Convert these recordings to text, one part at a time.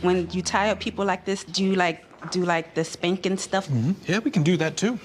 When you tie up people like this, do you do like the spanking stuff? Yeah, we can do that too.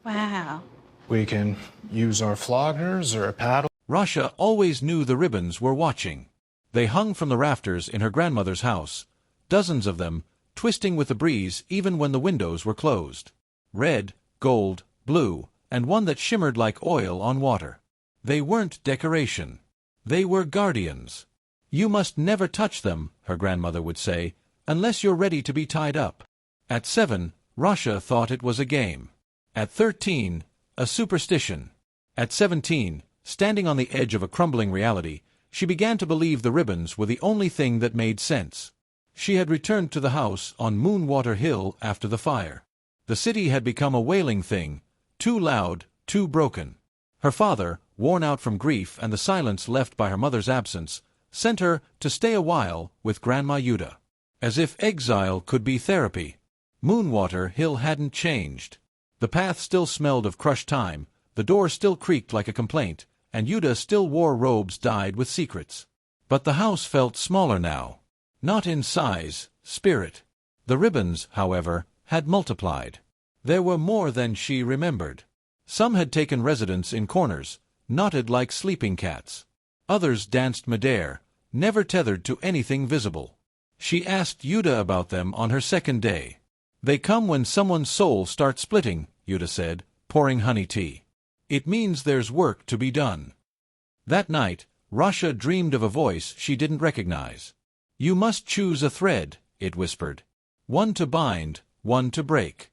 Wow. We can use our floggers or a paddle. Rhasha always knew the ribbons were watching. They hung from the rafters in her grandmother's house, dozens of them, twisting with the breeze even when the windows were closed. Red, gold, blue, and one that shimmered like oil on water. They weren't decoration. They were guardians. You must never touch them, her grandmother would say, unless you're ready to be tied up. At 7, Rhasha thought it was a game. At 13, a superstition. At 17, standing on the edge of a crumbling reality, she began to believe the ribbons were the only thing that made sense. She had returned to the house on Moonwater Hill after the fire. The city had become a wailing thing, too loud, too broken. Her father, worn out from grief and the silence left by her mother's absence, sent her to stay a while with Grandma Yuda. As if exile could be therapy. Moonwater Hill hadn't changed. The path still smelled of crushed time, the door still creaked like a complaint, and Yuda still wore robes dyed with secrets. But the house felt smaller now. Not in size, spirit. The ribbons, however, had multiplied. There were more than she remembered. Some had taken residence in corners, knotted like sleeping cats. Others danced midair, never tethered to anything visible. She asked Yuda about them on her second day. They come when someone's soul starts splitting, Yuda said, pouring honey tea. It means there's work to be done. That night, Rhasha dreamed of a voice she didn't recognize. You must choose a thread, it whispered. One to bind, one to break.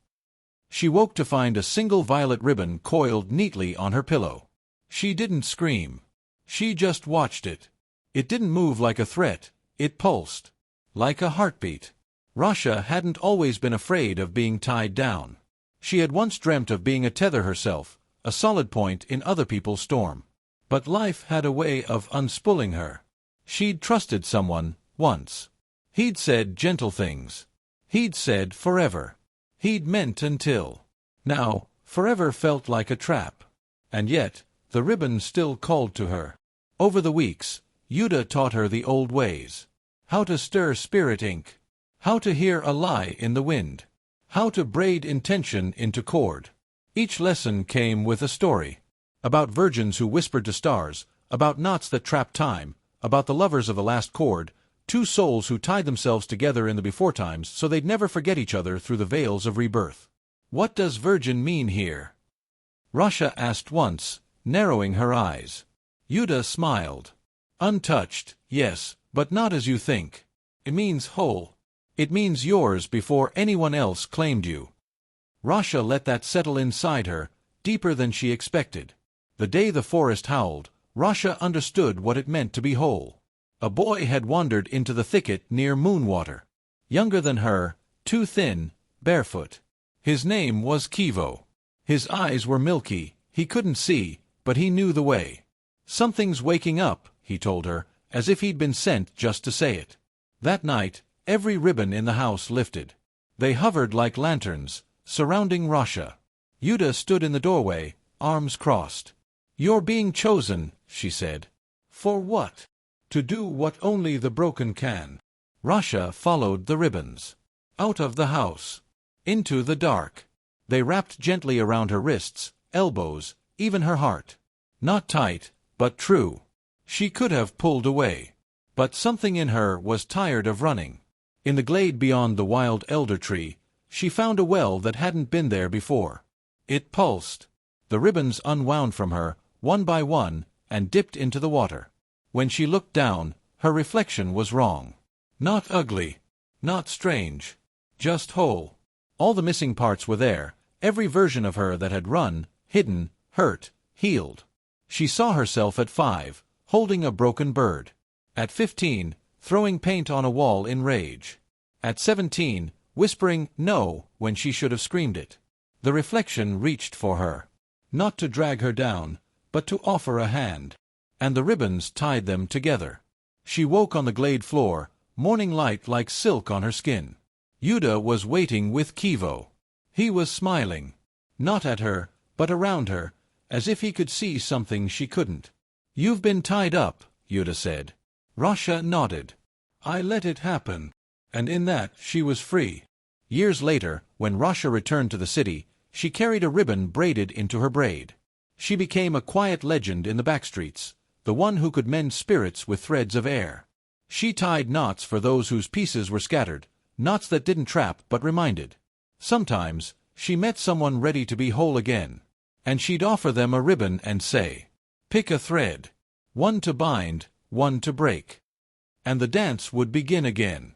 She woke to find a single violet ribbon coiled neatly on her pillow. She didn't scream. She just watched it. It didn't move like a threat, it pulsed. Like a heartbeat. Rhasha hadn't always been afraid of being tied down. She had once dreamt of being a tether herself, a solid point in other people's storm. But life had a way of unspooling her. She'd trusted someone, once. He'd said gentle things. He'd said forever. He'd meant until. Now, forever felt like a trap. And yet, the ribbon still called to her. Over the weeks, Yuda taught her the old ways. How to stir spirit ink. How to hear a lie in the wind. How to braid intention into cord. Each lesson came with a story. About virgins who whispered to stars, about knots that trapped time, about the lovers of the last chord, two souls who tied themselves together in the before-times so they'd never forget each other through the veils of rebirth. What does virgin mean here? Rhasha asked once, narrowing her eyes. Yuda smiled. Untouched, yes, but not as you think. It means whole. It means yours before anyone else claimed you. Rhasha let that settle inside her, deeper than she expected. The day the forest howled, Rhasha understood what it meant to be whole. A boy had wandered into the thicket near Moonwater. Younger than her, too thin, barefoot. His name was Kivo. His eyes were milky, he couldn't see, but he knew the way. Something's waking up, he told her, as if he'd been sent just to say it. That night, every ribbon in the house lifted. They hovered like lanterns, surrounding Rhasha. Yuda stood in the doorway, arms crossed. You're being chosen, she said. For what? To do what only the broken can. Rhasha followed the ribbons. Out of the house. Into the dark. They wrapped gently around her wrists, elbows, even her heart. Not tight, but true. She could have pulled away. But something in her was tired of running. In the glade beyond the wild elder tree, she found a well that hadn't been there before. It pulsed. The ribbons unwound from her, one by one, and dipped into the water. When she looked down, her reflection was wrong. Not ugly. Not strange. Just whole. All the missing parts were there, every version of her that had run, hidden, hurt, healed. She saw herself at 5, holding a broken bird. At 15, throwing paint on a wall in rage. At 17, whispering no when she should have screamed it. The reflection reached for her. Not to drag her down, but to offer a hand. And the ribbons tied them together. She woke on the glade floor, morning light like silk on her skin. Yuda was waiting with Kivo. He was smiling. Not at her, but around her, as if he could see something she couldn't. You've been tied up, Yuda said. Rhasha nodded. I let it happen. and in that she was free. Years later, when Rhasha returned to the city, she carried a ribbon braided into her braid. She became a quiet legend in the backstreets, the one who could mend spirits with threads of air. She tied knots for those whose pieces were scattered, knots that didn't trap but reminded. Sometimes, she met someone ready to be whole again, and she'd offer them a ribbon and say, "Pick a thread. One to bind, one to break." And the dance would begin again.